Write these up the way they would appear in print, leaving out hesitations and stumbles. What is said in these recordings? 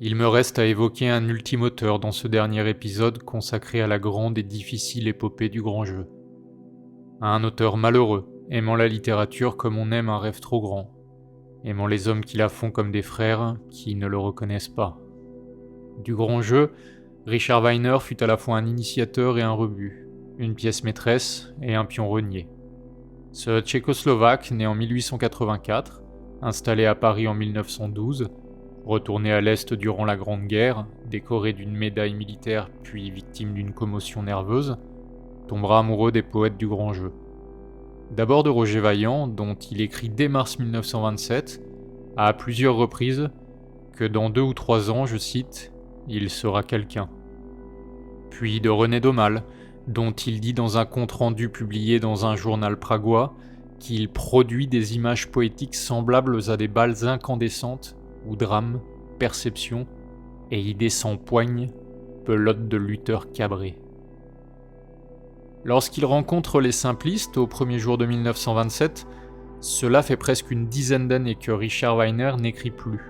Il me reste à évoquer un ultime auteur dans ce dernier épisode consacré à la grande et difficile épopée du grand jeu. Un auteur malheureux, aimant la littérature comme on aime un rêve trop grand, aimant les hommes qui la font comme des frères qui ne le reconnaissent pas. Du grand jeu, Richard Wagner fut à la fois un initiateur et un rebut, une pièce maîtresse et un pion renié. Ce Tchécoslovaque, né en 1884, installé à Paris en 1912, retourné à l'Est durant la Grande Guerre, décoré d'une médaille militaire puis victime d'une commotion nerveuse, tombera amoureux des poètes du grand jeu. D'abord de Roger Vaillant, dont il écrit dès mars 1927, à plusieurs reprises, que dans 2 ou 3 ans, je cite, « il sera quelqu'un ». Puis de René Daumal, dont il dit dans un compte-rendu publié dans un journal pragois qu'il produit des images poétiques semblables à des balles incandescentes où drame, perception et idées s'empoignent, pelote de lutteurs cabrés. Lorsqu'il rencontre les simplistes au premier jour de 1927, cela fait presque une dizaine d'années que Richard Wagner n'écrit plus.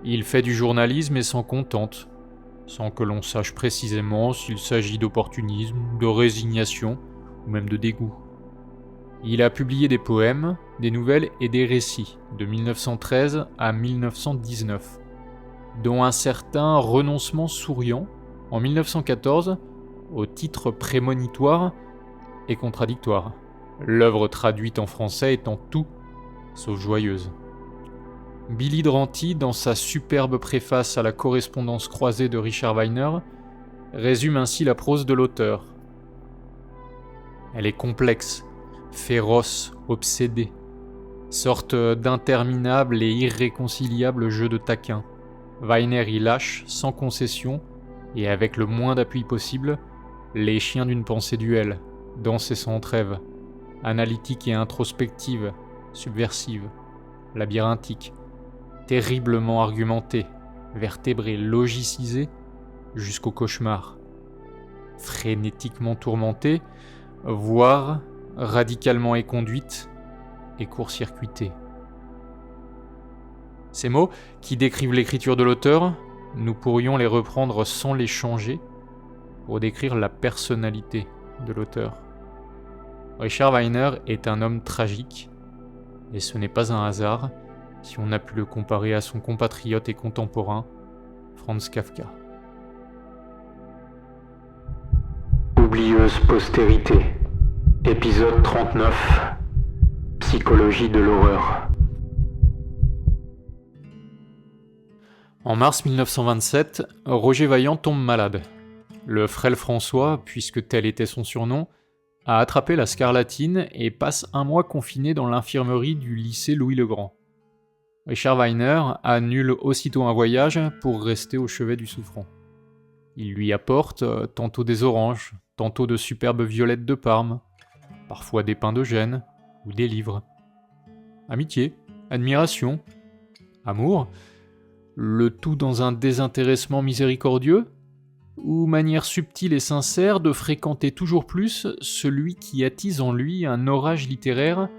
Il fait du journalisme et s'en contente, sans que l'on sache précisément s'il s'agit d'opportunisme, de résignation ou même de dégoût. Il a publié des poèmes, des nouvelles et des récits de 1913 à 1919, dont un certain Renoncement souriant en 1914 au titre prémonitoire et contradictoire, l'œuvre traduite en français étant tout sauf joyeuse. Billy Dranty, dans sa superbe préface à la correspondance croisée de Richard Wagner, résume ainsi la prose de l'auteur. Elle est complexe, féroce, obsédée, sorte d'interminable et irréconciliable jeu de taquin. Wagner y lâche, sans concession, et avec le moins d'appui possible, les chiens d'une pensée duel, dense et sans trêve, analytique et introspective, subversive, labyrinthique, terriblement argumentée, vertébrée, logicisée, jusqu'au cauchemar, frénétiquement tourmentée, voire radicalement éconduite et court-circuitée. Ces mots, qui décrivent l'écriture de l'auteur, nous pourrions les reprendre sans les changer pour décrire la personnalité de l'auteur. Richard Wagner est un homme tragique, et ce n'est pas un hasard si on a pu le comparer à son compatriote et contemporain, Franz Kafka. Oublieuse postérité. Épisode 39. Psychologie de l'horreur. En mars 1927, Roger Vaillant tombe malade. Le frêle François, puisque tel était son surnom, a attrapé la scarlatine et passe 1 mois confiné dans l'infirmerie du lycée Louis-le-Grand. Richard Wagner annule aussitôt un voyage pour rester au chevet du souffrant. Il lui apporte tantôt des oranges, tantôt de superbes violettes de Parme, parfois des pains de Gênes ou des livres. Amitié, admiration, amour, le tout dans un désintéressement miséricordieux, ou manière subtile et sincère de fréquenter toujours plus celui qui attise en lui un orage littéraire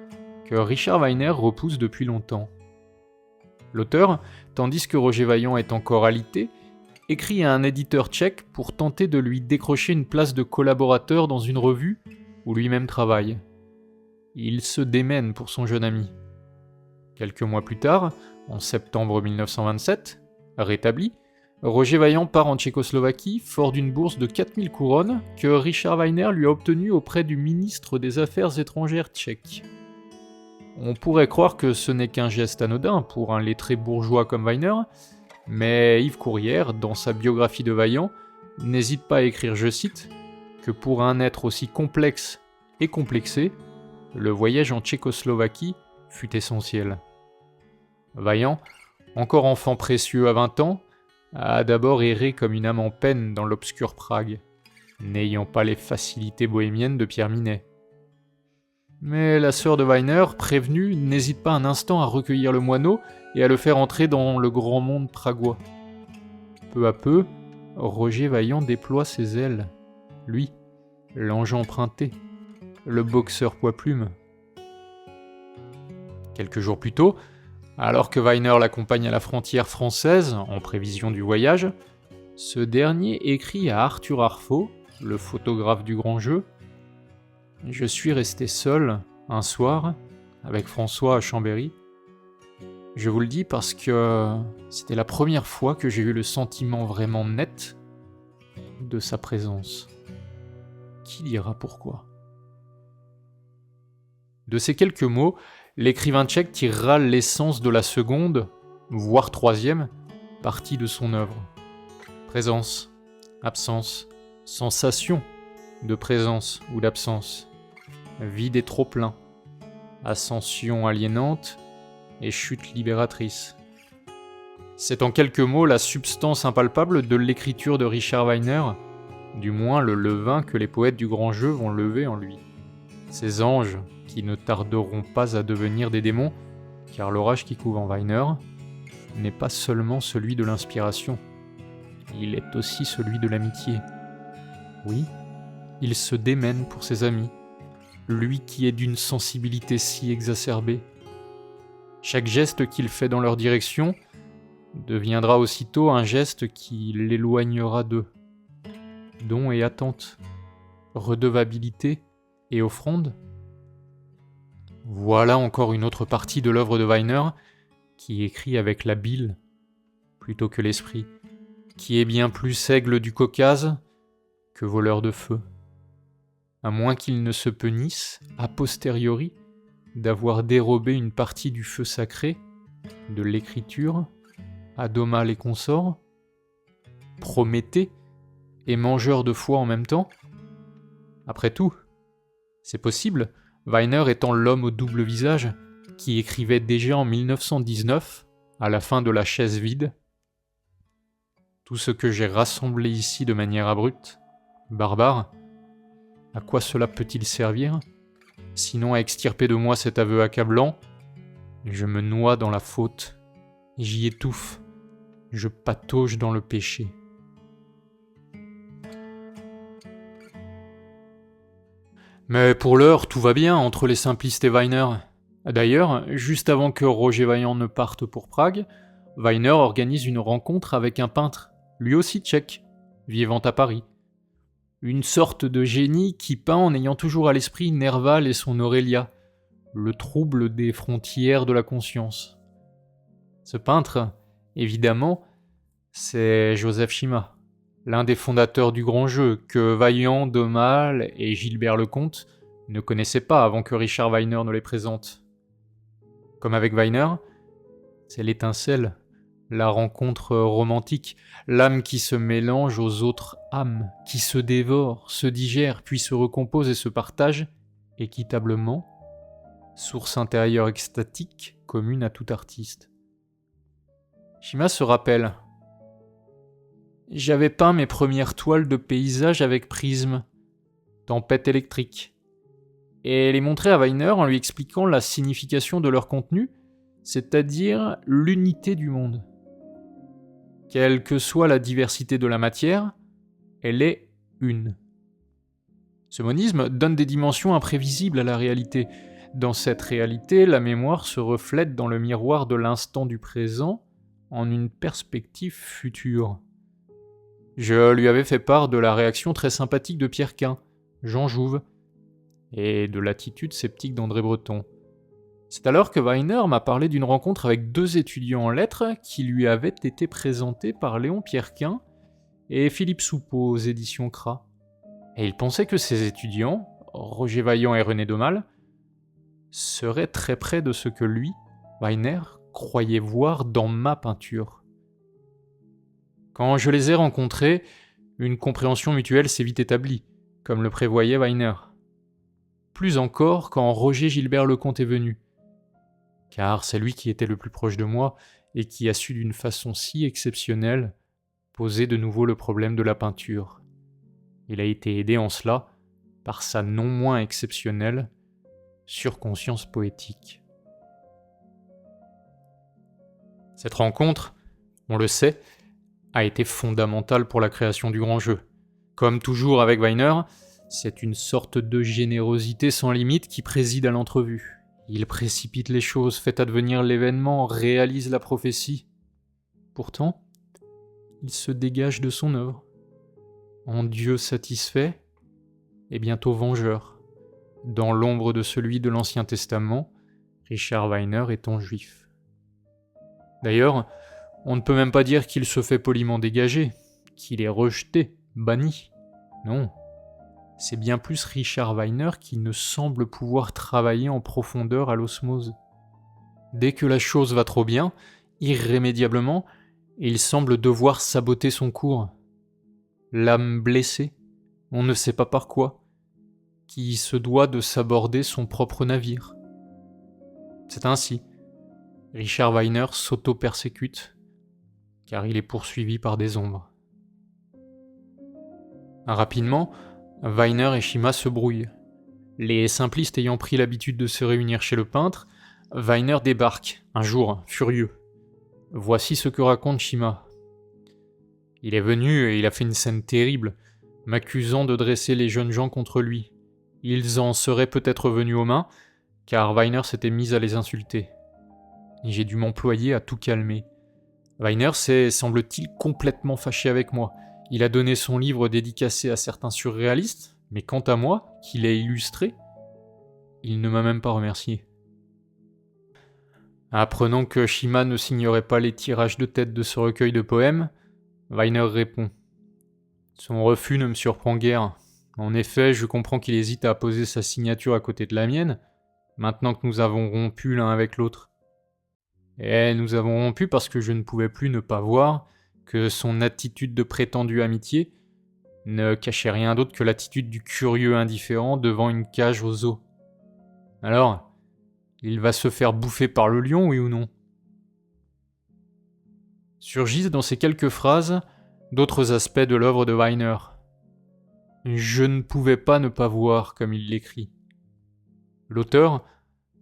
que Richard Wagner repousse depuis longtemps. L'auteur, tandis que Roger Vaillant est encore alité, écrit à un éditeur tchèque pour tenter de lui décrocher une place de collaborateur dans une revue où lui-même travaille. Il se démène pour son jeune ami. Quelques mois plus tard, en septembre 1927, rétabli, Roger Vaillant part en Tchécoslovaquie, fort d'une bourse de 4000 couronnes que Richard Wagner lui a obtenue auprès du ministre des Affaires étrangères tchèque. On pourrait croire que ce n'est qu'un geste anodin pour un lettré bourgeois comme Wagner, mais Yves Courrière, dans sa biographie de Vaillant, n'hésite pas à écrire, je cite, que pour un être aussi complexe et complexé, le voyage en Tchécoslovaquie fut essentiel. Vaillant, encore enfant précieux à 20 ans, a d'abord erré comme une âme en peine dans l'obscure Prague, n'ayant pas les facilités bohémiennes de Pierre Minet. Mais la sœur de Wagner, prévenue, n'hésite pas un instant à recueillir le moineau et à le faire entrer dans le grand monde pragois. Peu à peu, Roger Vaillant déploie ses ailes. Lui, l'ange emprunté, le boxeur poids-plume. Quelques jours plus tôt, Alors que Weiner l'accompagne à la frontière française, en prévision du voyage, ce dernier écrit à Arthur Arfaud, le photographe du grand jeu, « Je suis resté seul, un soir, avec François à Chambéry. Je vous le dis parce que c'était la première fois que j'ai eu le sentiment vraiment net de sa présence. Qui dira pourquoi ?» De ces quelques mots, l'écrivain tchèque tirera l'essence de la seconde, voire troisième, partie de son œuvre. Présence, absence, sensation de présence ou d'absence, vide et trop-plein, ascension aliénante et chute libératrice. C'est en quelques mots la substance impalpable de l'écriture de Richard Wagner, du moins le levain que les poètes du grand jeu vont lever en lui. Ces anges qui ne tarderont pas à devenir des démons, car l'orage qui couve en Wagner n'est pas seulement celui de l'inspiration, il est aussi celui de l'amitié. Oui, il se démène pour ses amis, lui qui est d'une sensibilité si exacerbée. Chaque geste qu'il fait dans leur direction deviendra aussitôt un geste qui l'éloignera d'eux. Don et attente, redevabilité et offrande. Voilà encore une autre partie de l'œuvre de Wagner qui écrit avec la bile plutôt que l'esprit, qui est bien plus aigle du Caucase que voleur de feu. À moins qu'il ne se punisse, a posteriori, d'avoir dérobé une partie du feu sacré, de l'écriture, à Domal et consorts, Prométhée et mangeur de foie en même temps. Après tout, c'est possible, Wagner étant l'homme au double visage, qui écrivait déjà en 1919, à la fin de La chaise vide. Tout ce que j'ai rassemblé ici de manière abrupte, barbare, à quoi cela peut-il servir, sinon à extirper de moi cet aveu accablant? Je me noie dans la faute, j'y étouffe, je patauge dans le péché. Mais pour l'heure, tout va bien entre les simplistes et Wagner. D'ailleurs, juste avant que Roger Vaillant ne parte pour Prague, Wagner organise une rencontre avec un peintre, lui aussi tchèque, vivant à Paris. Une sorte de génie qui peint en ayant toujours à l'esprit Nerval et son Aurélia, le trouble des frontières de la conscience. Ce peintre, évidemment, c'est Joseph Schima, l'un des fondateurs du grand jeu que Vaillant, Domal et Gilbert Lecomte ne connaissaient pas avant que Richard Wagner ne les présente. Comme avec Wagner, c'est l'étincelle, la rencontre romantique, l'âme qui se mélange aux autres âmes, qui se dévore, se digère, puis se recompose et se partage équitablement, source intérieure extatique commune à tout artiste. Schima se rappelle. J'avais peint mes premières toiles de paysage avec prisme, tempête électrique, et les montrer à Wagner en lui expliquant la signification de leur contenu, c'est-à-dire l'unité du monde. Quelle que soit la diversité de la matière, elle est une. Ce monisme donne des dimensions imprévisibles à la réalité. Dans cette réalité, la mémoire se reflète dans le miroir de l'instant du présent en une perspective future. Je lui avais fait part de la réaction très sympathique de Pierre Quin, Jean Jouve, et de l'attitude sceptique d'André Breton. C'est alors que Wagner m'a parlé d'une rencontre avec 2 étudiants en lettres qui lui avaient été présentés par Léon Pierrequin et Philippe Soupeau aux éditions Cras. Et il pensait que ces étudiants, Roger Vaillant et René Domal, seraient très près de ce que lui, Wagner, croyait voir dans ma peinture. Quand je les ai rencontrés, une compréhension mutuelle s'est vite établie, comme le prévoyait Wagner. Plus encore quand Roger Gilbert Lecomte est venu, car c'est lui qui était le plus proche de moi et qui a su d'une façon si exceptionnelle poser de nouveau le problème de la peinture. Il a été aidé en cela par sa non moins exceptionnelle surconscience poétique. Cette rencontre, on le sait, a été fondamentale pour la création du grand jeu. Comme toujours avec Wagner, c'est une sorte de générosité sans limite qui préside à l'entrevue. Il précipite les choses, fait advenir l'événement, réalise la prophétie. Pourtant, il se dégage de son œuvre, en Dieu satisfait et bientôt vengeur, dans l'ombre de celui de l'Ancien Testament, Richard Wagner étant juif. D'ailleurs, on ne peut même pas dire qu'il se fait poliment dégager, qu'il est rejeté, banni. Non, c'est bien plus Richard Wagner qui ne semble pouvoir travailler en profondeur à l'osmose. Dès que la chose va trop bien, irrémédiablement, il semble devoir saboter son cours. L'âme blessée, on ne sait pas par quoi, qui se doit de s'aborder son propre navire. C'est ainsi. Richard Wagner s'auto-persécute, car il est poursuivi par des ombres. Rapidement, Wagner et Shima se brouillent. Les simplistes ayant pris l'habitude de se réunir chez le peintre, Wagner débarque, un jour, furieux. Voici ce que raconte Shima. Il est venu et il a fait une scène terrible, m'accusant de dresser les jeunes gens contre lui. Ils en seraient peut-être venus aux mains, car Wagner s'était mis à les insulter. J'ai dû m'employer à tout calmer. Wagner s'est, semble-t-il, complètement fâché avec moi. Il a donné son livre dédicacé à certains surréalistes, mais quant à moi, qui l'ai illustré, il ne m'a même pas remercié. Apprenant que Shima ne signerait pas les tirages de tête de ce recueil de poèmes, Wagner répond. Son refus ne me surprend guère. En effet, je comprends qu'il hésite à apposer sa signature à côté de la mienne, maintenant que nous avons rompu l'un avec l'autre. Et nous avons rompu parce que je ne pouvais plus ne pas voir que son attitude de prétendue amitié ne cachait rien d'autre que l'attitude du curieux indifférent devant une cage aux os. Alors, il va se faire bouffer par le lion, oui ou non ? Surgissent dans ces quelques phrases d'autres aspects de l'œuvre de Wagner. Je ne pouvais pas ne pas voir, comme il l'écrit. L'auteur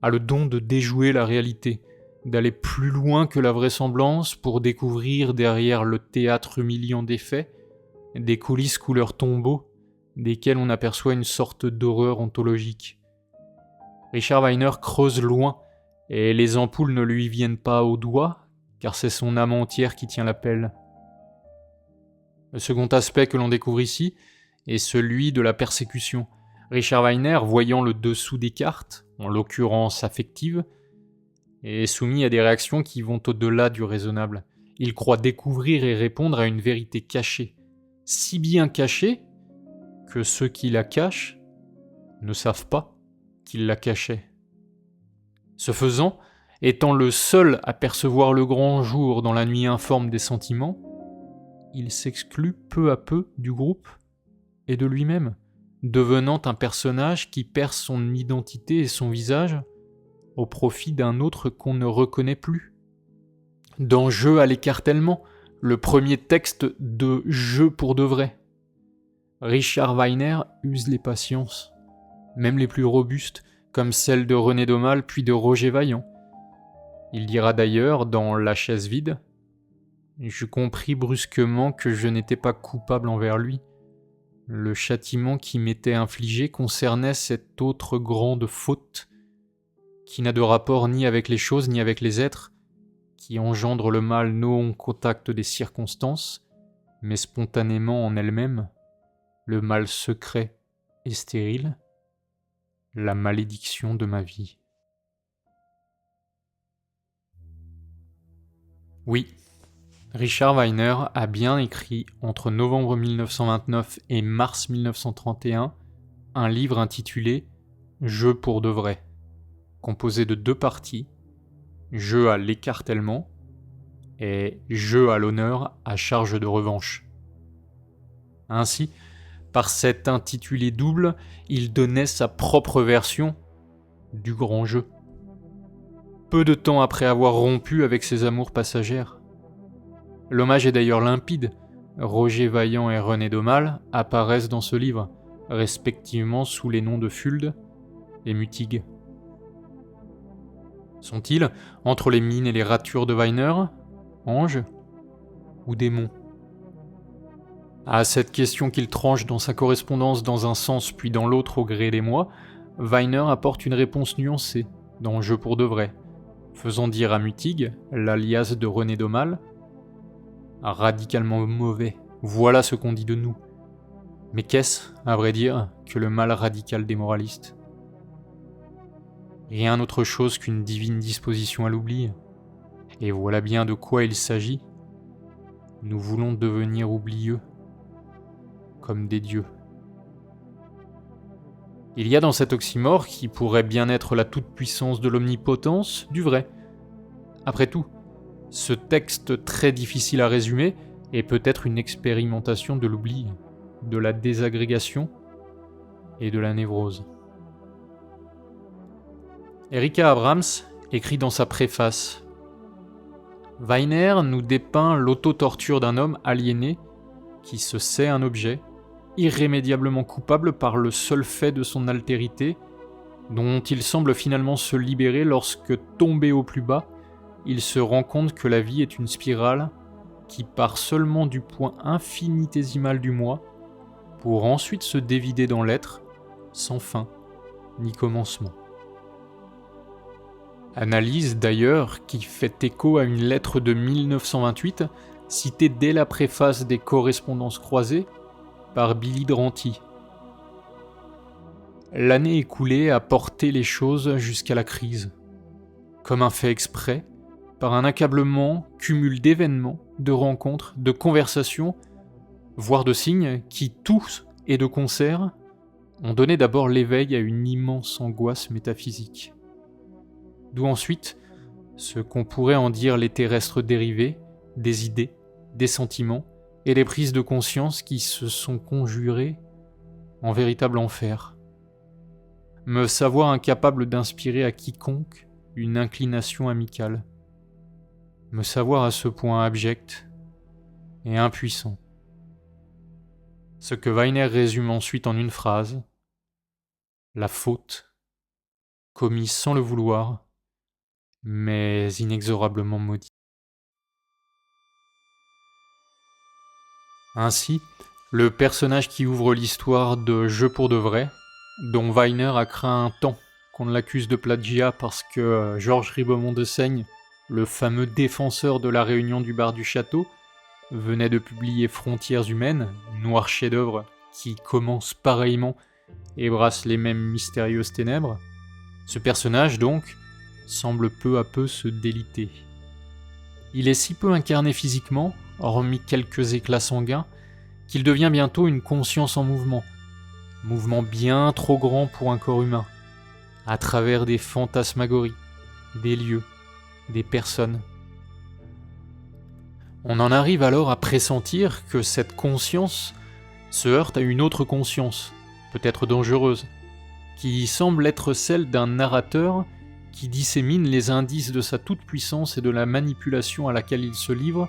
a le don de déjouer la réalité, d'aller plus loin que la vraisemblance pour découvrir derrière le théâtre humiliant des faits des coulisses couleur tombeau, desquelles on aperçoit une sorte d'horreur ontologique. Richard Wagner creuse loin, et les ampoules ne lui viennent pas au doigt, car c'est son âme entière qui tient la pelle. Le second aspect que l'on découvre ici est celui de la persécution. Richard Wagner, voyant le dessous des cartes, en l'occurrence affectives, est soumis à des réactions qui vont au-delà du raisonnable. Il croit découvrir et répondre à une vérité cachée, si bien cachée que ceux qui la cachent ne savent pas qu'il la cachait. Ce faisant, étant le seul à percevoir le grand jour dans la nuit informe des sentiments, il s'exclut peu à peu du groupe et de lui-même, devenant un personnage qui perd son identité et son visage au profit d'un autre qu'on ne reconnaît plus. Dans Jeu à l'écartèlement, le premier texte de Jeu pour de vrai, Richard Wagner use les patiences, même les plus robustes, comme celles de René Daumal puis de Roger Vaillant. Il dira d'ailleurs dans La chaise vide « Je compris brusquement que je n'étais pas coupable envers lui. Le châtiment qui m'était infligé concernait cette autre grande faute qui n'a de rapport ni avec les choses ni avec les êtres, qui engendre le mal non au contact des circonstances, mais spontanément en elle-même, le mal secret et stérile, la malédiction de ma vie. » Oui, Richard Wagner a bien écrit entre novembre 1929 et mars 1931 un livre intitulé « Jeu pour de vrai », composé de 2 parties, Jeu à l'écartèlement et Jeu à l'honneur à charge de revanche. Ainsi, par cet intitulé double, il donnait sa propre version du grand jeu. Peu de temps après avoir rompu avec ses amours passagères. L'hommage est d'ailleurs limpide. Roger Vaillant et René Daumal apparaissent dans ce livre, respectivement sous les noms de Fulde et Mutig. Sont-ils, entre les mines et les ratures de Wagner, anges ou démons ? À cette question qu'il tranche dans sa correspondance dans un sens puis dans l'autre au gré des mois, Wagner apporte une réponse nuancée, dans Jeu pour de vrai, faisant dire à Mutig, l'alias de René Daumal, « Radicalement mauvais, voilà ce qu'on dit de nous. » Mais qu'est-ce, à vrai dire, que le mal radical des moralistes ? Rien autre chose qu'une divine disposition à l'oubli. Et voilà bien de quoi il s'agit. Nous voulons devenir oublieux, comme des dieux. Il y a dans cet oxymore, qui pourrait bien être la toute-puissance de l'omnipotence, du vrai. Après tout, ce texte très difficile à résumer est peut-être une expérimentation de l'oubli, de la désagrégation et de la névrose. Erika Abrams écrit dans sa préface « Weiner nous dépeint l'auto-torture d'un homme aliéné qui se sait un objet, irrémédiablement coupable par le seul fait de son altérité, dont il semble finalement se libérer lorsque, tombé au plus bas, il se rend compte que la vie est une spirale qui part seulement du point infinitésimal du moi, pour ensuite se dévider dans l'être, sans fin ni commencement. » Analyse d'ailleurs qui fait écho à une lettre de 1928, citée dès la préface des Correspondances croisées par Billy Dranty. L'année écoulée a porté les choses jusqu'à la crise. Comme un fait exprès, par un accablement, cumul d'événements, de rencontres, de conversations, voire de signes qui, tous et de concert, ont donné d'abord l'éveil à une immense angoisse métaphysique. D'où ensuite ce qu'on pourrait en dire les terrestres dérivés, des idées, des sentiments et des prises de conscience qui se sont conjurées en véritable enfer. Me savoir incapable d'inspirer à quiconque une inclination amicale. Me savoir à ce point abject et impuissant. Ce que Weiner résume ensuite en une phrase, la faute, commise sans le vouloir, mais inexorablement maudite. Ainsi, le personnage qui ouvre l'histoire de Jeu pour de vrai, dont Weiner a craint un temps qu'on l'accuse de plagiat parce que Georges Ribemont de Seigne, le fameux défenseur de la réunion du bar du château, venait de publier Frontières humaines, noir chef-d'œuvre qui commence pareillement et brasse les mêmes mystérieuses ténèbres. Ce personnage, donc, semble peu à peu se déliter. Il est si peu incarné physiquement, hormis quelques éclats sanguins, qu'il devient bientôt une conscience en mouvement bien trop grand pour un corps humain, à travers des fantasmagories, des lieux, des personnes. On en arrive alors à pressentir que cette conscience se heurte à une autre conscience, peut-être dangereuse, qui semble être celle d'un narrateur qui dissémine les indices de sa toute-puissance et de la manipulation à laquelle il se livre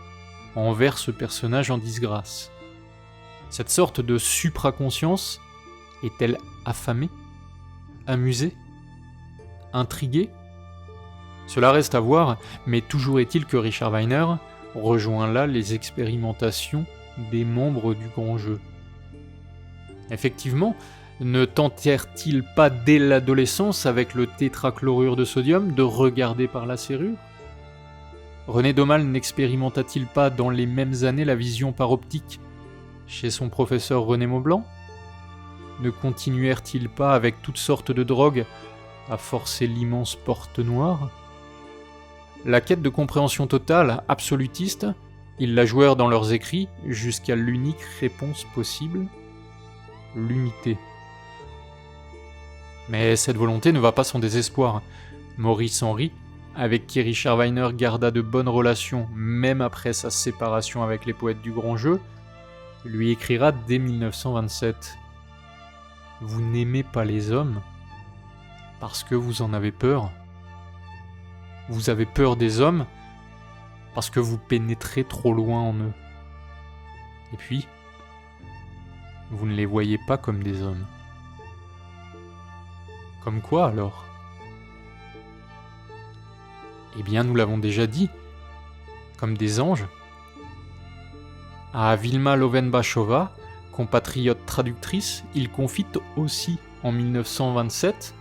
envers ce personnage en disgrâce. Cette sorte de supraconscience est-elle affamée, amusée, intriguée ? Cela reste à voir, mais toujours est-il que Richard Weiner rejoint là les expérimentations des membres du grand jeu. Effectivement, ne tentèrent-ils pas dès l'adolescence avec le tétrachlorure de sodium de regarder par la serrure ? René Daumal n'expérimenta-t-il pas dans les mêmes années la vision par optique chez son professeur René Maublanc ? Ne continuèrent-ils pas avec toutes sortes de drogues à forcer l'immense porte noire ? La quête de compréhension totale, absolutiste, ils la jouèrent dans leurs écrits jusqu'à l'unique réponse possible, l'unité. Mais cette volonté ne va pas sans désespoir. Maurice Henry, avec qui Richard Weiner garda de bonnes relations même après sa séparation avec les poètes du grand jeu, lui écrira dès 1927 « Vous n'aimez pas les hommes parce que vous en avez peur. Vous avez peur des hommes parce que vous pénétrez trop loin en eux. Et puis, vous ne les voyez pas comme des hommes. Comme quoi alors ? Eh bien, nous l'avons déjà dit, comme des anges. À Vilma Lovenbachova, compatriote traductrice, il confie aussi en 1927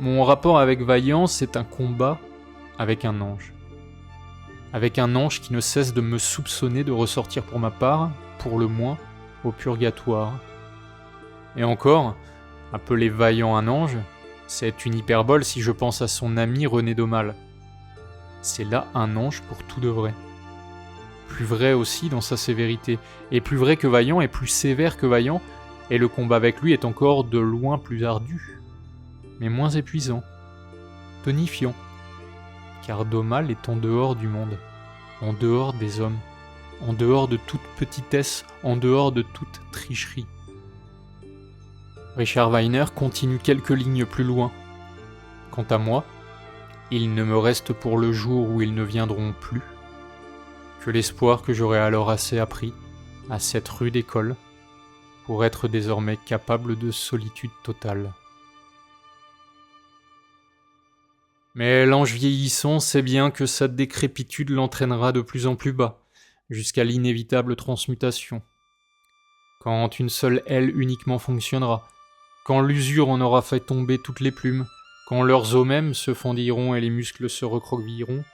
Mon rapport avec Vaillant, c'est un combat avec un ange. Avec un ange qui ne cesse de me soupçonner de ressortir pour ma part, pour le moins, au purgatoire. Et encore, appeler Vaillant un ange, c'est une hyperbole si je pense à son ami René Daumal. C'est là un ange pour tout de vrai. Plus vrai aussi dans sa sévérité, et plus vrai que Vaillant, et plus sévère que Vaillant, et le combat avec lui est encore de loin plus ardu, mais moins épuisant, tonifiant, car Daumal est en dehors du monde, en dehors des hommes, en dehors de toute petitesse, en dehors de toute tricherie. Richard Wagner continue quelques lignes plus loin. Quant à moi, il ne me reste pour le jour où ils ne viendront plus que l'espoir que j'aurai alors assez appris à cette rude école pour être désormais capable de solitude totale. Mais l'ange vieillissant sait bien que sa décrépitude l'entraînera de plus en plus bas, jusqu'à l'inévitable transmutation. Quand une seule aile uniquement fonctionnera, quand l'usure en aura fait tomber toutes les plumes, quand leurs os mêmes se fendilleront et les muscles se recroquevilleront,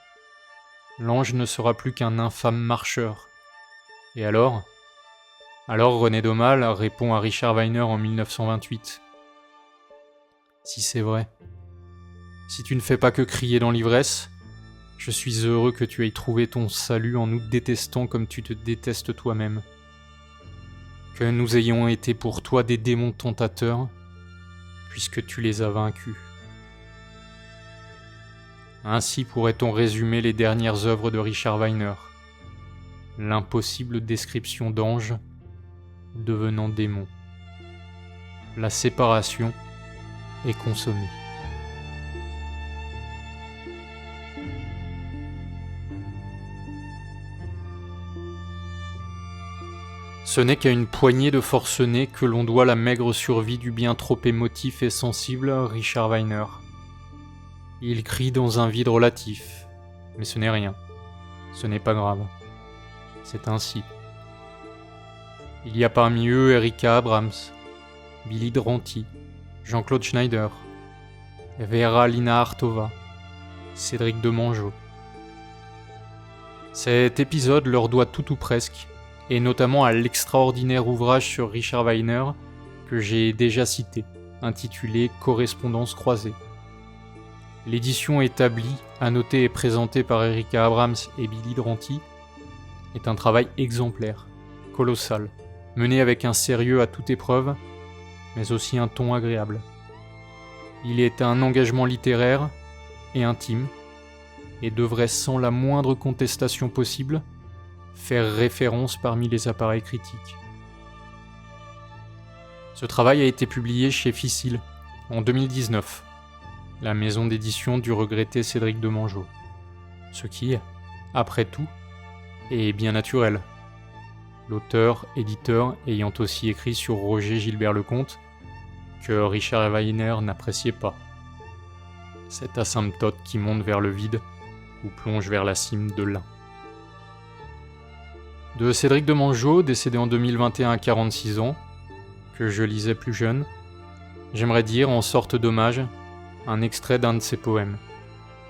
l'ange ne sera plus qu'un infâme marcheur. Et alors René Daumal répond à Richard Wagner en 1928. Si c'est vrai, si tu ne fais pas que crier dans l'ivresse, je suis heureux que tu aies trouvé ton salut en nous détestant comme tu te détestes toi-même. Que nous ayons été pour toi des démons tentateurs, puisque tu les as vaincus. Ainsi pourrait-on résumer les dernières œuvres de Richard Wagner. L'impossible description d'ange devenant démon. La séparation est consommée. Ce n'est qu'à une poignée de forcenés que l'on doit la maigre survie du bien trop émotif et sensible Richard Wagner. Il crie dans un vide relatif, mais ce n'est rien, ce n'est pas grave. C'est ainsi. Il y a parmi eux Erika Abrams, Billy Dranty, Jean-Claude Schneider, Vera Lina Artova, Cédric Demangeau. Cet épisode leur doit tout ou presque, et notamment à l'extraordinaire ouvrage sur Richard Wagner que j'ai déjà cité, intitulé Correspondance croisée. L'édition établie, annotée et présentée par Erika Abrams et Billy Dranty est un travail exemplaire, colossal, mené avec un sérieux à toute épreuve, mais aussi un ton agréable. Il est un engagement littéraire et intime, et devrait sans la moindre contestation possible faire référence parmi les appareils critiques. Ce travail a été publié chez Ficile en 2019, la maison d'édition du regretté Cédric Demangeau. Ce qui, après tout, est bien naturel. L'auteur-éditeur ayant aussi écrit sur Roger Gilbert Lecomte, que Richard Wagner n'appréciait pas. Cette asymptote qui monte vers le vide ou plonge vers la cime de l'un. De Cédric Demangeau, décédé en 2021 à 46 ans, que je lisais plus jeune, j'aimerais dire, en sorte d'hommage, un extrait d'un de ses poèmes,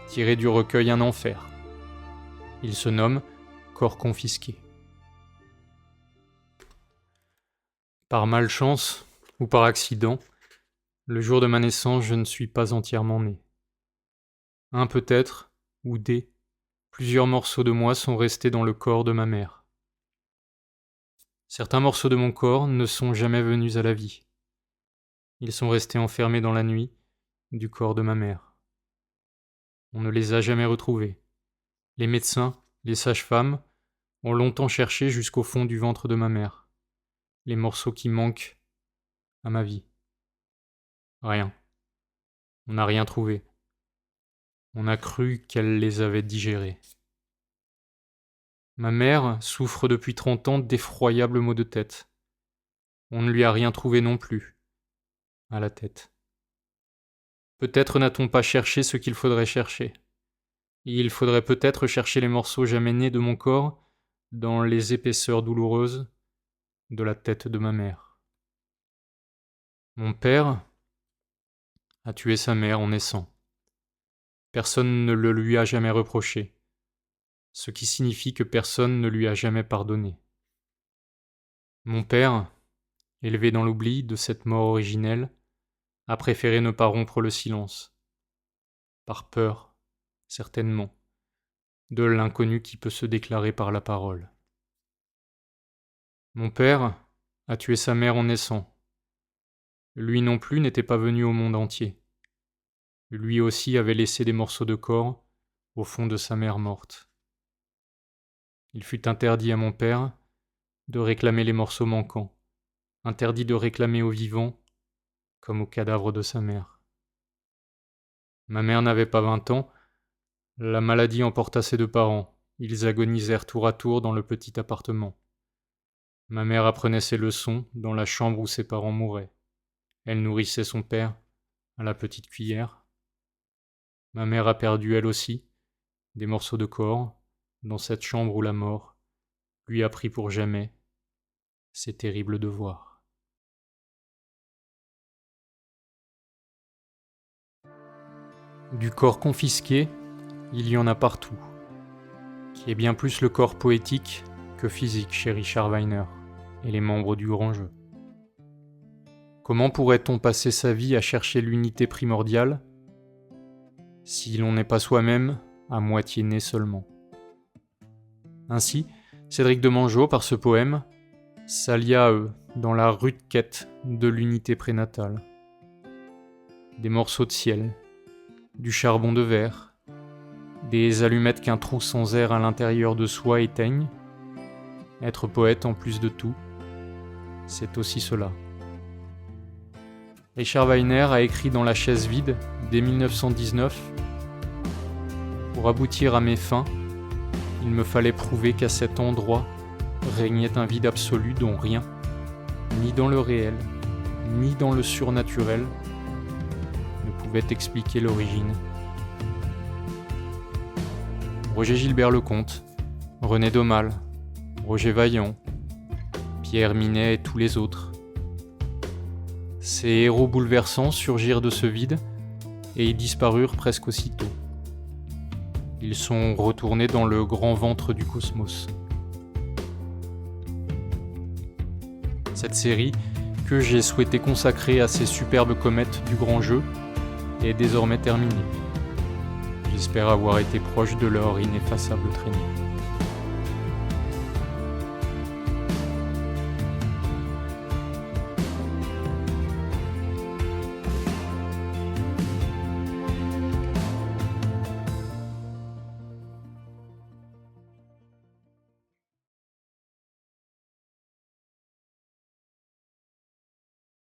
tiré du recueil Un enfer. Il se nomme Corps confisqué. Par malchance ou par accident, le jour de ma naissance, je ne suis pas entièrement né. Un peut-être, ou des, plusieurs morceaux de moi sont restés dans le corps de ma mère. Certains morceaux de mon corps ne sont jamais venus à la vie. Ils sont restés enfermés dans la nuit du corps de ma mère. On ne les a jamais retrouvés. Les médecins, les sages-femmes ont longtemps cherché jusqu'au fond du ventre de ma mère. Les morceaux qui manquent à ma vie. Rien. On n'a rien trouvé. On a cru qu'elle les avait digérés. Ma mère souffre depuis 30 ans d'effroyables maux de tête. On ne lui a rien trouvé non plus, à la tête. Peut-être n'a-t-on pas cherché ce qu'il faudrait chercher. Il faudrait peut-être chercher les morceaux jamais nés de mon corps dans les épaisseurs douloureuses de la tête de ma mère. Mon père, a tué sa mère en naissant. Personne ne le lui a jamais reproché, ce qui signifie que personne ne lui a jamais pardonné. Mon père, élevé dans l'oubli de cette mort originelle, a préféré ne pas rompre le silence, par peur, certainement, de l'inconnu qui peut se déclarer par la parole. Mon père a tué sa mère en naissant. Lui non plus n'était pas venu au monde entier. Lui aussi avait laissé des morceaux de corps au fond de sa mère morte. Il fut interdit à mon père de réclamer les morceaux manquants, interdit de réclamer aux vivants comme aux cadavres de sa mère. Ma mère n'avait pas 20 ans, la maladie emporta ses 2 parents, ils agonisèrent tour à tour dans le petit appartement. Ma mère apprenait ses leçons dans la chambre où ses parents mouraient. Elle nourrissait son père à la petite cuillère. Ma mère a perdu elle aussi des morceaux de corps dans cette chambre où la mort lui a pris pour jamais ses terribles devoirs. Du corps confisqué, il y en a partout, qui est bien plus le corps poétique que physique chez Richard Wagner et les membres du grand jeu. Comment pourrait-on passer sa vie à chercher l'unité primordiale si l'on n'est pas soi-même à moitié né seulement? Ainsi, Cédric Demangeot, par ce poème, s'allia à eux dans la rude quête de l'unité prénatale. Des morceaux de ciel, du charbon de verre, des allumettes qu'un trou sans air à l'intérieur de soi éteigne. Être poète en plus de tout, c'est aussi cela. Richard Wagner a écrit dans La chaise vide, dès 1919, « Pour aboutir à mes fins, il me fallait prouver qu'à cet endroit régnait un vide absolu dont rien, ni dans le réel, ni dans le surnaturel, ne pouvait expliquer l'origine. » Roger Gilbert-Lecomte, René Daumal, Roger Vaillant, Pierre Minet et tous les autres. Ces héros bouleversants surgirent de ce vide et y disparurent presque aussitôt. Ils sont retournés dans le grand ventre du cosmos. Cette série, que j'ai souhaité consacrer à ces superbes comètes du grand jeu, est désormais terminée. J'espère avoir été proche de leur ineffaçable traînée.